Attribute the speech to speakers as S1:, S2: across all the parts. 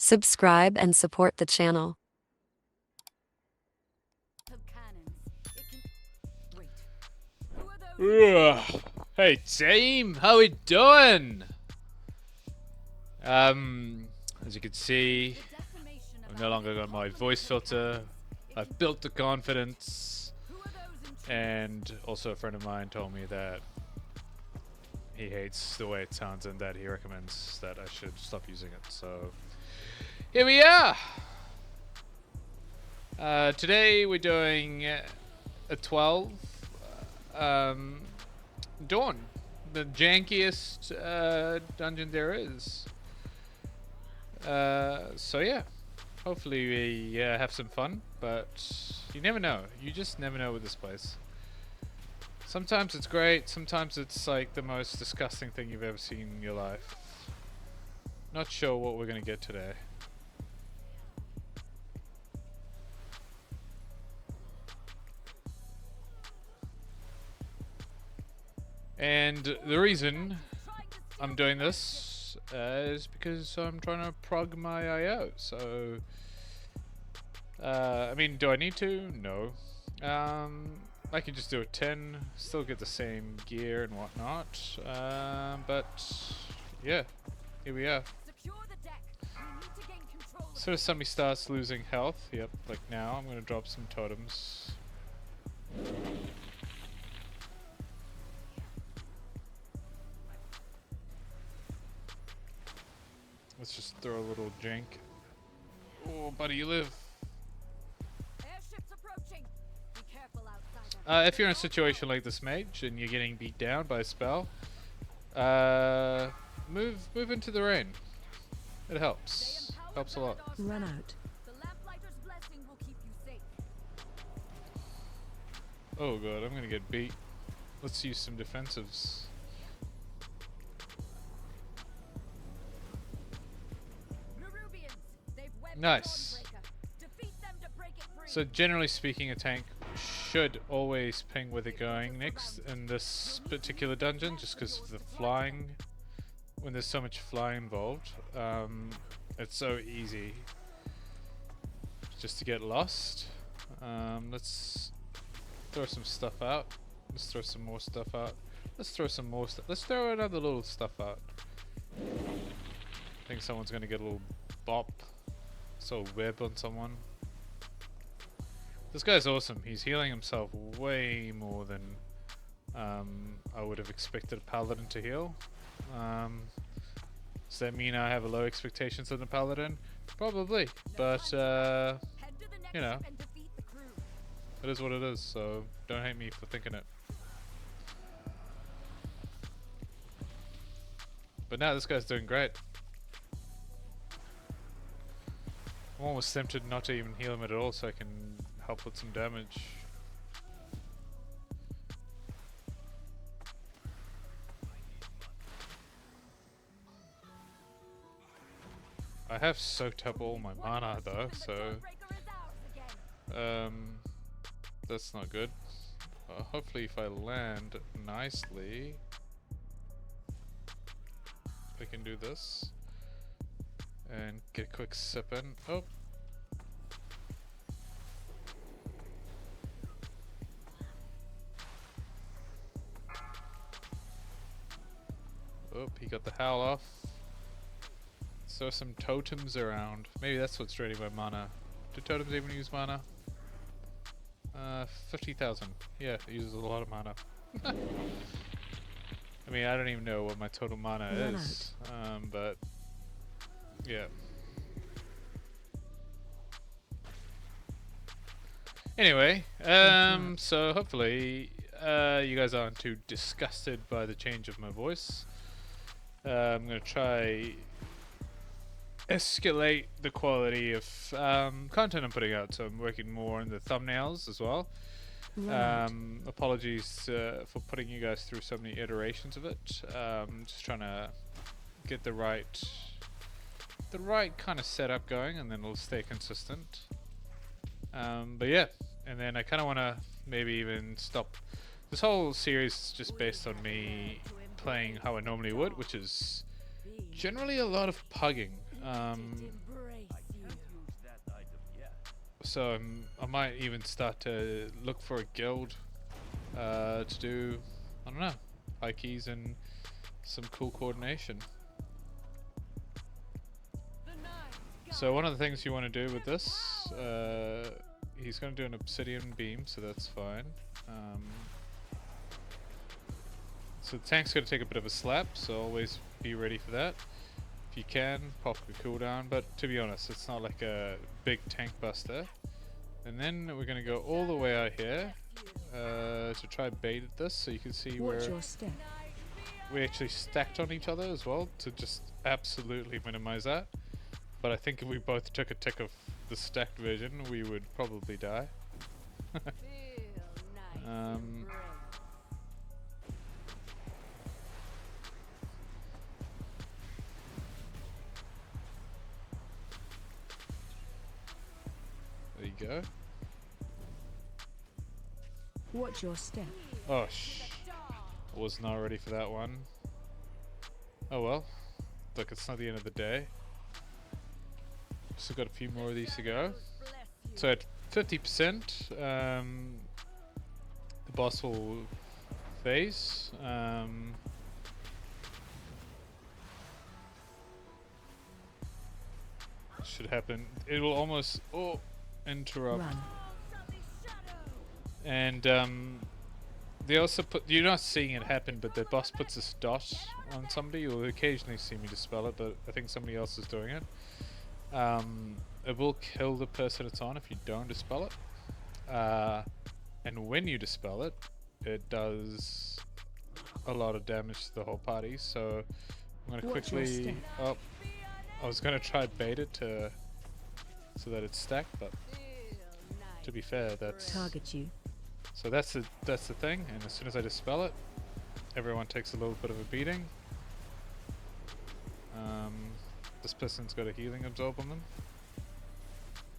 S1: Subscribe and support the channel.
S2: Ugh. Hey team, how we doing? As you can see, I've no longer got my voice filter. I've built the confidence, and also a friend of mine told me that he hates the way it sounds and that he recommends that I should stop using it. So here we are. Today we're doing a 12 Dawn, the jankiest dungeon there is. So yeah, hopefully we have some fun, but you never know. You just never know with this place. Sometimes it's great, sometimes it's like the most disgusting thing you've ever seen in your life. Not sure what we're gonna get today. And the reason I'm doing this is because I'm trying to prog my IO. So, I mean, do I need to? No. I can just do a 10, still get the same gear and whatnot. But yeah, here we are. So as somebody starts losing health, yep, like now, I'm gonna drop some totems. Let's just throw a little jank. Oh, buddy, you live. If you're in a situation like this mage and you're getting beat down by a spell, move into the rain. It helps. Helps a lot.
S1: Run out.
S2: Oh god, I'm gonna get beat. Let's use some defensives. Nice. So generally speaking, a tank should always ping where they're going next in this particular dungeon, just because of the flying. When there's so much flying involved, it's so easy just to get lost. Let's throw some stuff out. Let's throw some more stuff out. Let's throw some more stuff. Let's throw another little stuff out. I think someone's gonna get a little bop. So web on someone. This guy's awesome. He's healing himself way more than I would have expected a paladin to heal. Does that mean I have a low expectations of the paladin? Probably, but you know, it is what it is. So don't hate me for thinking it. But now this guy's doing great. I'm almost tempted not to even heal him at all so I can help with some damage. I have soaked up all my mana though, so that's not good. Hopefully if I land nicely I can do this and get a quick sip in. Oh. Oh, he got the howl off. So some totems around. Maybe that's what's draining my mana. Do totems even use mana? 50,000. Yeah, it uses a lot of mana. I mean, I don't even know what my total mana is. But yeah. Anyway, so hopefully you guys aren't too disgusted by the change of my voice. I'm gonna try escalate the quality of content I'm putting out, so I'm working more on the thumbnails as well. Apologies for putting you guys through so many iterations of it. Just trying to get the right kind of setup going, and then it'll stay consistent. But yeah, and then I kind of want to maybe even stop. This whole series is just based on me playing how I normally would, which is generally a lot of pugging. So I might even start to look for a guild to do, I don't know, high keys and some cool coordination. So one of the things you want to do with this, he's going to do an obsidian beam, so that's fine. So the tank's going to take a bit of a slap, so always be ready for that. If you can, pop a cooldown, but to be honest, it's not like a big tank buster. And then we're going to go all the way out here to try bait at this, so you can see where we actually stacked on each other as well to just absolutely minimize that. But I think if we both took a tick of the stacked version, we would probably die. There you go.
S1: Watch your step.
S2: Oh, I was not ready for that one. Oh well. Look, it's not the end of the day. Still got a few more of these to go. So at 50%, the boss will phase. Should happen. It will almost interrupt.
S1: Run.
S2: And they also put, you're not seeing it happen, but the boss puts this dot on somebody. You'll occasionally see me dispel it, but I think somebody else is doing it. It will kill the person it's on if you don't dispel it. And when you dispel it, it does a lot of damage to the whole party. So I'm going to quickly... Oh, I was going to try bait it so that it's stacked, but to be fair, that's...
S1: Target you.
S2: So that's the thing, and as soon as I dispel it, everyone takes a little bit of a beating. This person's got a healing absorb on them.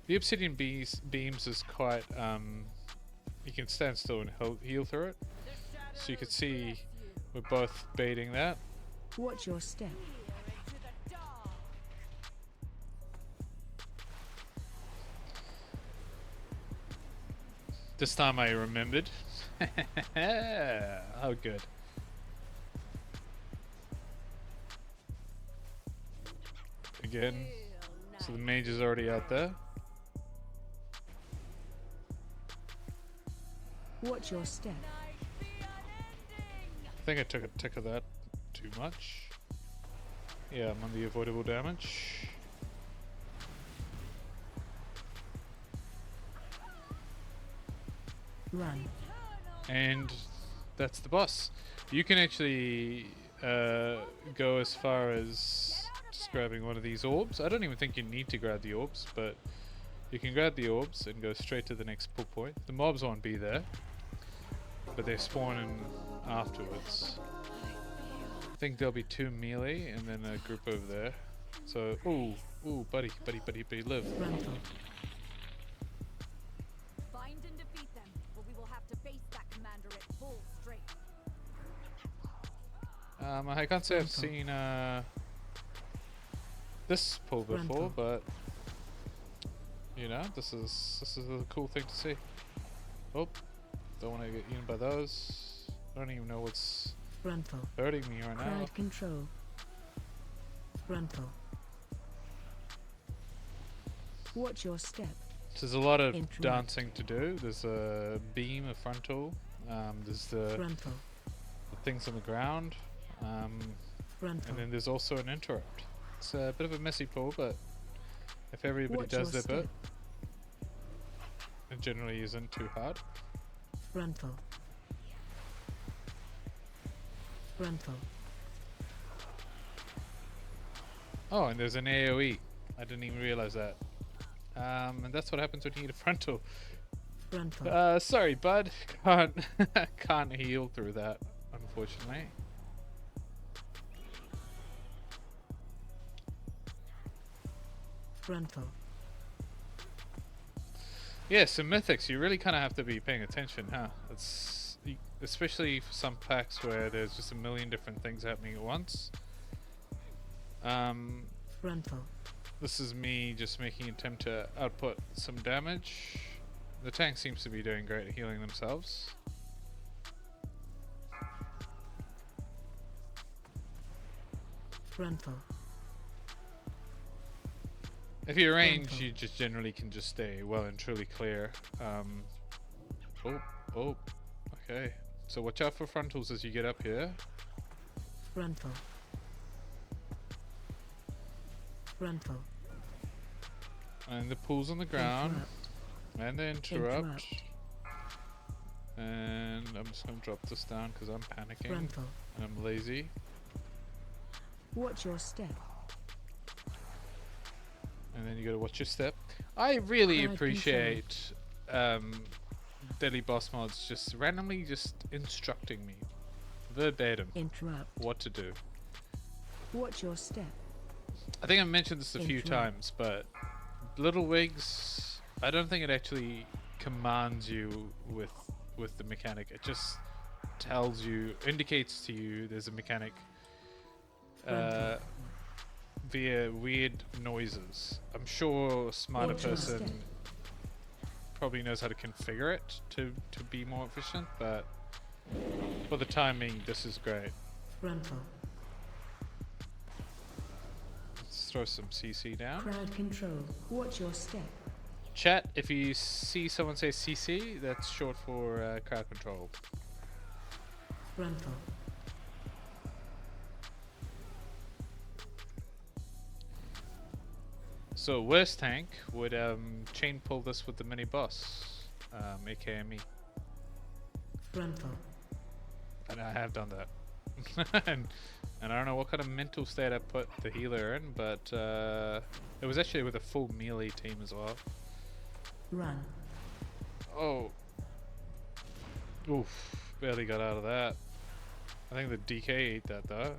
S2: The obsidian beams is quite, you can stand still and heal through it. So you can see we're both baiting that.
S1: Watch your step.
S2: This time I remembered. Oh, good. Again, so the mage is already out there.
S1: Watch your step.
S2: I think I took a tick of that too much. Yeah, I'm on the avoidable damage.
S1: Run.
S2: And that's the boss. You can actually go as far as just grabbing one of these orbs. I don't even think you need to grab the orbs, but you can grab the orbs and go straight to the next pull point. The mobs won't be there, but they spawn in afterwards. I think there'll be 2 melee and then a group over there. So, ooh, buddy, live.
S1: Run.
S2: I can't say I've seen this pull before, but you know, this is a cool thing to see. Oh, don't want to get eaten by those. I don't even know what's hurting me right now.
S1: Crowd control. Frontal. Watch your step.
S2: So there's a lot of dancing to do. There's a beam, a frontal. There's the things on the ground. And then there's also an interrupt. It's a bit of a messy pull, but if everybody does their bit, it generally isn't too hard.
S1: Frontal.
S2: Oh, and there's an AoE. I didn't even realize that. And that's what happens when you need a frontal. Sorry, bud. Can't heal through that, unfortunately. Yeah, so mythics, you really kind of have to be paying attention, huh? It's especially for some packs where there's just a million different things happening at once. This is me just making an attempt to output some damage. The tank seems to be doing great at healing themselves.
S1: Frontal.
S2: If you range, you just generally can just stay well and truly clear. Oh, okay. So watch out for frontals as you get up here.
S1: Frontal. Frontal.
S2: And the pool's on the ground. And the interrupt. And I'm just gonna drop this down because I'm panicking.
S1: Frontal.
S2: And I'm lazy.
S1: Watch your step.
S2: And then you gotta watch your step. I really
S1: Crowd
S2: appreciate daily boss mods just randomly just instructing me verbatim
S1: Interrupt.
S2: what to do.
S1: Watch your step.
S2: I think I've mentioned this a few
S1: Interrupt.
S2: times, but Little Wigs, I don't think it actually commands you with the mechanic. It just tells you, indicates to you there's a mechanic via weird noises. I'm sure a smarter
S1: Watch your
S2: person
S1: step.
S2: probably knows how to configure it to be more efficient, but for the timing, this is great.
S1: Frontal.
S2: Let's throw some CC down.
S1: Crowd control. Watch your step.
S2: Chat, if you see someone say CC, that's short for crowd control.
S1: Frontal.
S2: So worst tank would chain pull this with the mini boss, aka me,
S1: Frontal.
S2: and I have done that. and I don't know what kind of mental state I put the healer in, but it was actually with a full melee team as well.
S1: Run.
S2: Oh, oof! Barely got out of that. I think the DK ate that though.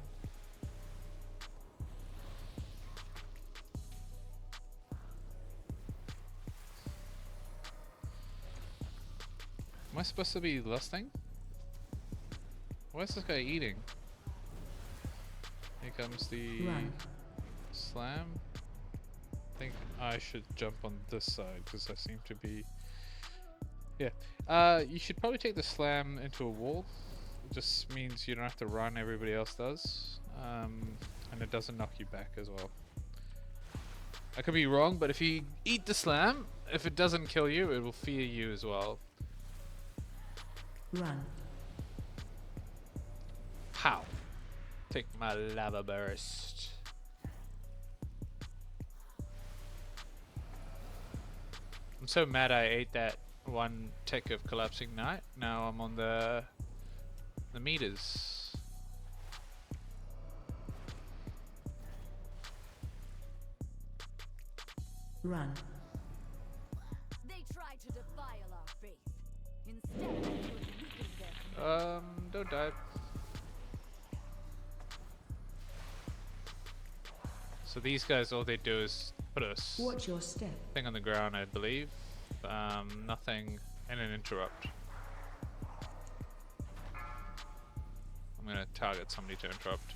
S2: Am I supposed to be lusting? Why is this guy eating? Here comes the
S1: Run.
S2: slam. I think I should jump on this side because I seem to be... Yeah. You should probably take the slam into a wall. It just means you don't have to run, everybody else does. And it doesn't knock you back as well. I could be wrong, but if you eat the slam, if it doesn't kill you, it will fear you as well.
S1: Run.
S2: How? Take my lava burst. I'm so mad I ate that one tick of collapsing night. Now I'm on the meters.
S1: Run.
S3: They try to defile our faith. Instead, it would weaken their
S2: Don't die. So these guys, all they do is put a
S1: Watch your step.
S2: thing on the ground, I believe. Nothing, and an interrupt. I'm gonna target somebody to interrupt.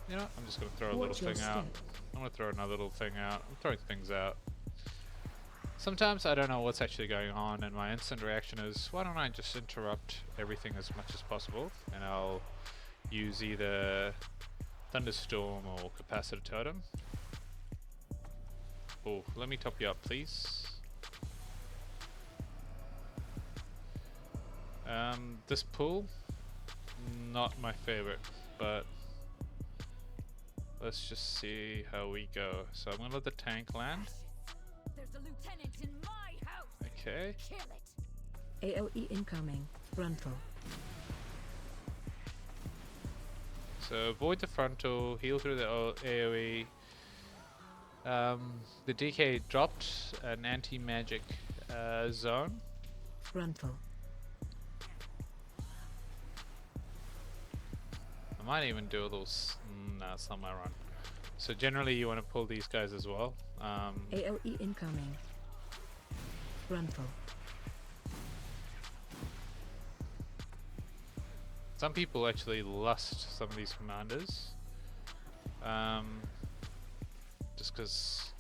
S2: You know what? I'm just gonna throw a little
S1: Watch your
S2: thing out.
S1: step.
S2: I'm gonna throw another little thing out. I'm throwing things out. Sometimes I don't know what's actually going on, and my instant reaction is, why don't I just interrupt everything as much as possible, and I'll use either Thunderstorm or Capacitor Totem. Oh, let me top you up, please. This pool, not my favorite, but let's just see how we go. So I'm gonna let the tank land.
S3: There's a lieutenant in my house.
S2: Okay.
S3: Kill it.
S1: AOE incoming. Frontal.
S2: So avoid the frontal, heal through the AoE. The DK dropped an anti-magic zone.
S1: Frontal.
S2: I might even do a little... no, it's not my run. So generally you want to pull these guys as well.
S1: AOE incoming. Frontal.
S2: Some people actually lust some of these commanders. Just because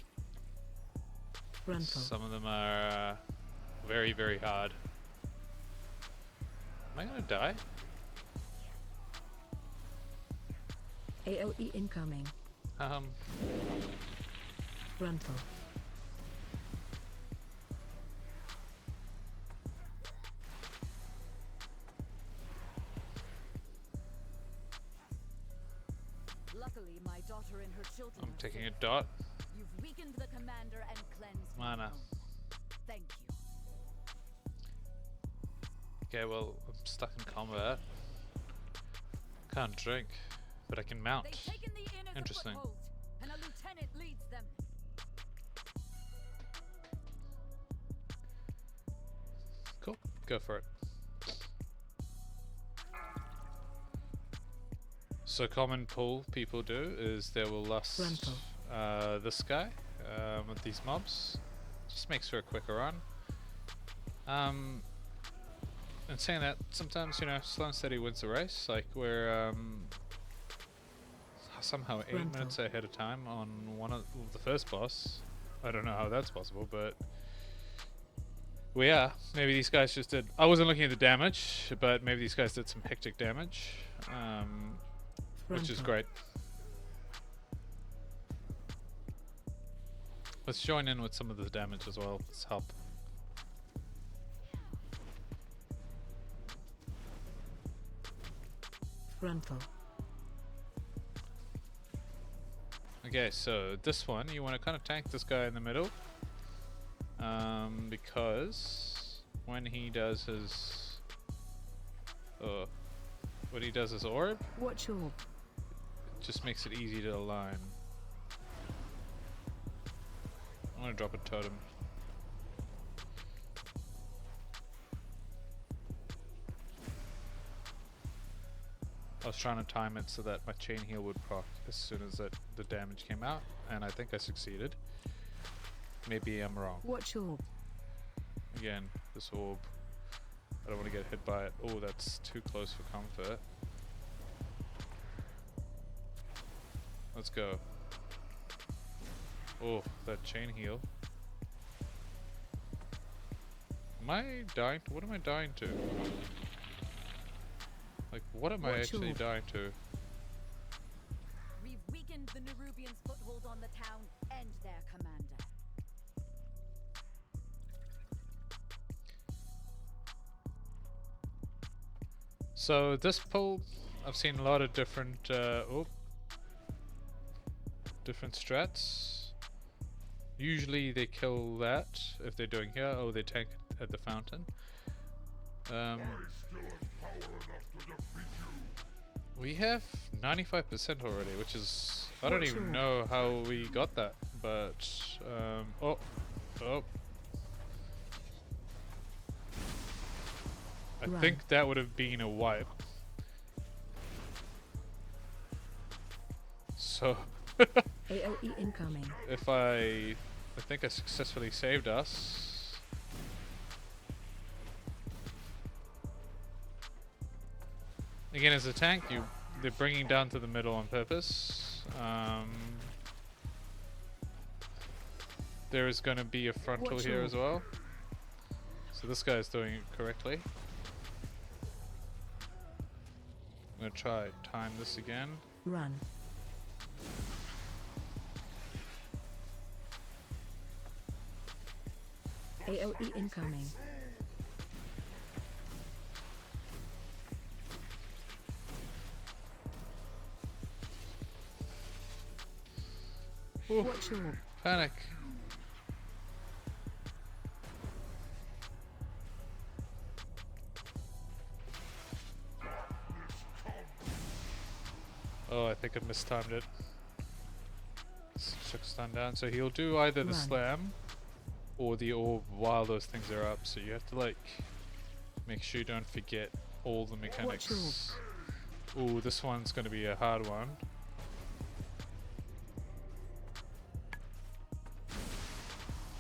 S1: Frontal.
S2: some of them are very, very hard. Am I gonna die?
S1: AOE incoming. Frontal.
S3: Luckily, my daughter and her children
S2: I'm
S3: are
S2: taking a
S3: safe.
S2: dot.
S3: You've weakened the commander and cleansed my
S2: Mana.
S3: home. Thank you.
S2: Okay, well, I'm stuck in combat. Can't drink, but I can mount.
S3: They've taken the inn as
S2: Interesting.
S3: a foothold, and a lieutenant leads them.
S2: Cool, go for it. So common pull people do is they will lust
S1: Frontal.
S2: this guy with these mobs. Just makes for a quicker run. And saying that, sometimes, you know, slow and steady wins the race. Like we're somehow 8
S1: Frontal.
S2: minutes ahead of time on one of the first boss. I don't know how that's possible, but we are. Maybe these guys just did. I wasn't looking at the damage, but maybe these guys did some hectic damage, which is
S1: Frontal.
S2: great. Let's join in with some of the damage as well. Let's help.
S1: Frontal.
S2: Okay, so this one, you want to kind of tank this guy in the middle, because when he does his, orb,
S1: Watch orb.
S2: it just makes it easy to align. I'm gonna drop a totem. I was trying to time it so that my chain heal would proc as soon as the damage came out, and I think I succeeded. Maybe I'm wrong.
S1: Watch orb.
S2: Again, this orb. I don't want to get hit by it. Oh, that's too close for comfort. Let's go. Oh, that chain heal. Am I dying to? What am I dying to? Like, what am I
S1: Watch
S2: actually
S1: orb.
S2: dying to?
S3: We've weakened the Nerubians' foothold on the town and their commander.
S2: So this pull, I've seen a lot of different, different strats. Usually they kill that if they're doing here. Oh, they tank at the fountain. We have 95% already, which is, I don't even know how we got that, but oh. I
S1: Run.
S2: think that would have been a wipe. So
S1: AOE incoming.
S2: if I think I successfully saved us. Again, as a tank, they're bringing down to the middle on purpose. There is going to be a frontal
S1: Watch
S2: here
S1: out.
S2: as well. So this guy is doing it correctly. I'm going to try time this again.
S1: Run. AOE incoming.
S2: Ooh,
S1: Watch orb.
S2: panic. Oh, I think I mistimed it. Took stun down. So he'll do either the
S1: Run.
S2: slam or the orb while those things are up. So you have to like make sure you don't forget all the mechanics. Ooh, this one's going to be a hard one.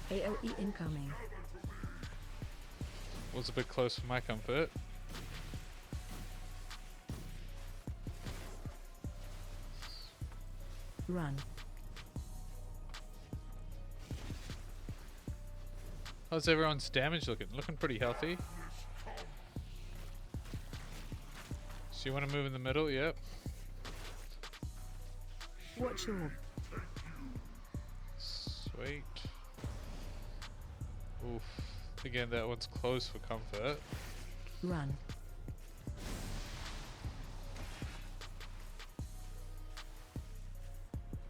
S1: AOE incoming.
S2: Was a bit close for my comfort.
S1: Run.
S2: How's everyone's damage looking? Looking pretty healthy. So you want to move in the middle? Yep.
S1: Watch orb.
S2: Sweet. Oof. Again, that one's close for comfort.
S1: Run.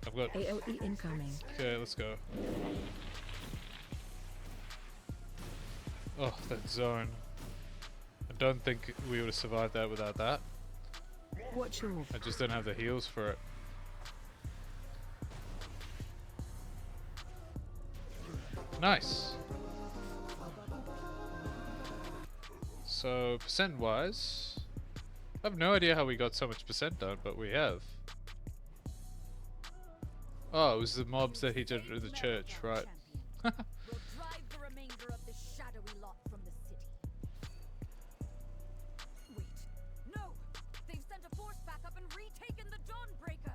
S2: I've got...
S1: AOE incoming.
S2: Okay, let's go. Oh, that zone. I don't think we would have survived that without that.
S1: Watch orb.
S2: I just don't have the heals for it. Nice. So, percent-wise, I have no idea how we got so much percent done, but we have. Oh, it was the mobs that he did at the church, right.
S3: Will drive the remainder of this shadowy lot from the city. Wait, no! They've sent a force back up and retaken the Dawnbreaker!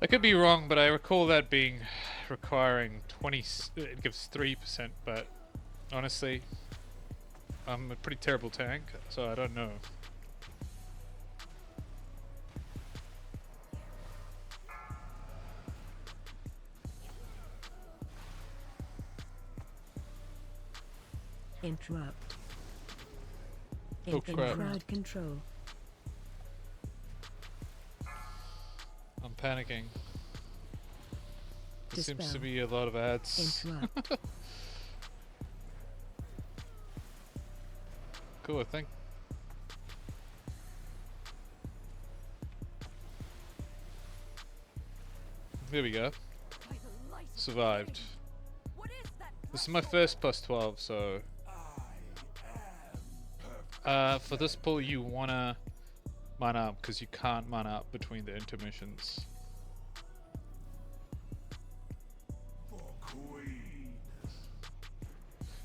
S2: I could be wrong, but I recall that being requiring 20. It gives 3%, but honestly, I'm a pretty terrible tank, so I don't know.
S1: Interrupt.
S2: Oh,
S1: In
S2: crap.
S1: crowd control.
S2: I'm panicking. There seems to
S1: Dispel.
S2: be a lot of ads.
S1: Interrupt.
S2: Cool, I think. There we go.
S3: By the light of
S2: Survived.
S3: day. What is that?
S2: This is my first plus 12, so... for this pull you wanna mana up, because you can't mana up between the intermissions.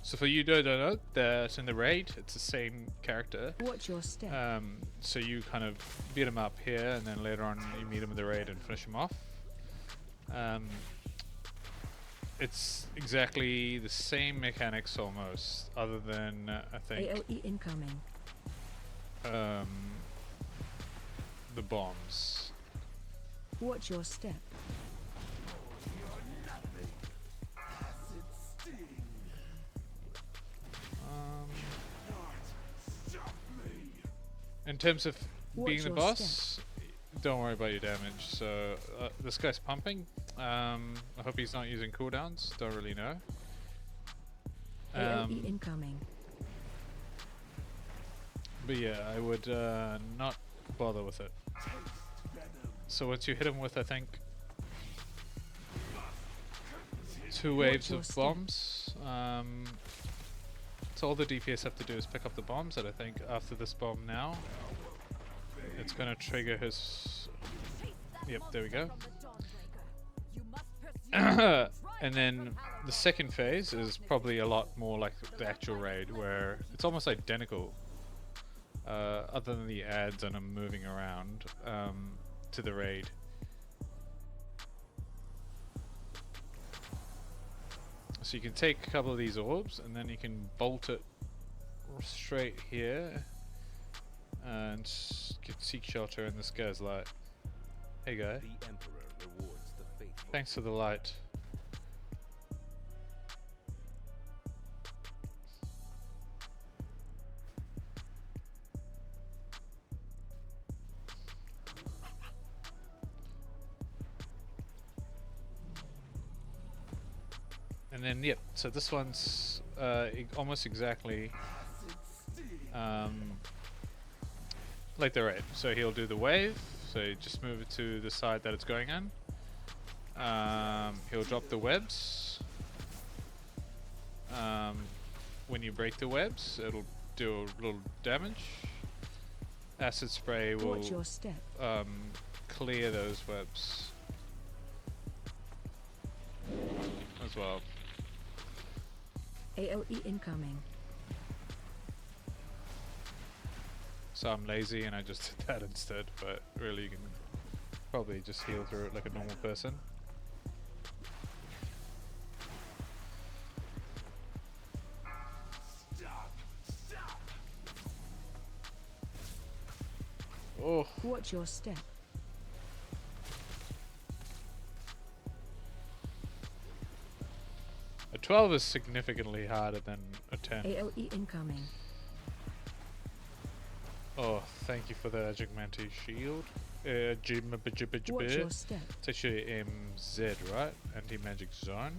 S2: So for you don't know that in the raid, it's the same character.
S1: Watch your step.
S2: So you kind of beat him up here, and then later on you meet him in the raid and finish him off. It's exactly the same mechanics almost, other than I think
S1: AOE incoming.
S2: the bombs.
S1: Watch your step.
S2: In terms of being
S1: Watch
S2: the
S1: your
S2: boss, don't worry about your damage. So this guy's pumping. I hope he's not using cooldowns. Don't really know.
S1: AOE incoming.
S2: But yeah, I would not bother with it. So once you hit him with, I think, 2 waves
S1: your
S2: of
S1: step.
S2: bombs, so all the DPS have to do is pick up the bombs, and I think after this bomb now, it's going to trigger his...
S3: Chase that
S2: Yep, there we go.
S3: monster from the Dawnbreaker. You must pursue
S2: And then the second phase is probably a lot more like the actual raid, where it's almost identical, other than the ads and I'm moving around, to the raid. So you can take a couple of these orbs and then you can bolt it straight here and get seek shelter in this guy's light. Hey guy,
S4: The Emperor rewards the faithful.
S2: thanks for the light. And then, yep, so this one's almost exactly like the raid. So he'll do the wave, so you just move it to the side that it's going in. He'll drop the webs. When you break the webs, it'll do a little damage. acid spray will
S1: Watch your step.
S2: clear those webs as well.
S1: AOE incoming.
S2: So I'm lazy and I just did that instead, but really you can probably just heal through it like a normal person. Oh,
S1: Watch your step.
S2: a 12 is significantly harder than a 10.
S1: AOE incoming.
S2: Oh, thank you for the Adjugmanti shield.
S1: Watch your step.
S2: It's actually MZ, right? Anti-magic zone.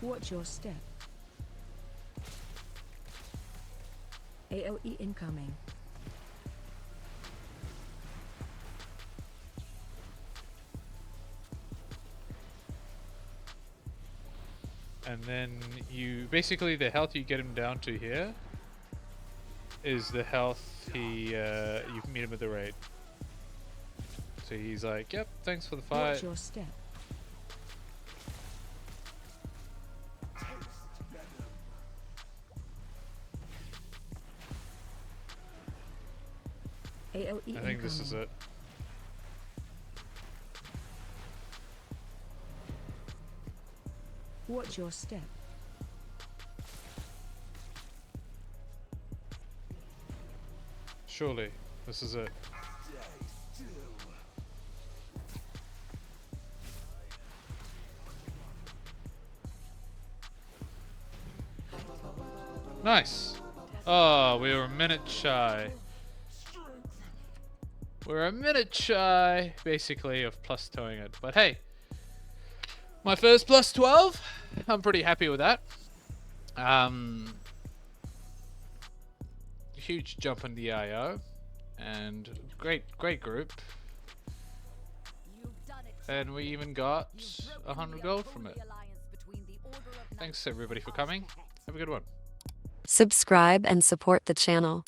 S1: Watch your step. AOE incoming.
S2: And then you basically the health you get him down to here is the health you meet him at the raid. So he's like, "Yep, thanks for the fight."
S1: Watch your step. AOE
S2: I think this is it.
S1: Watch your step.
S2: Surely, this is it. Nice. Oh, we were a minute shy. We're a minute shy, basically, of plus towing it. But hey, my first plus 12. I'm pretty happy with that. Huge jump in the IO, and great group. And we even got 100 gold from it. Thanks everybody for coming. Have a good one.
S5: Subscribe and support the channel.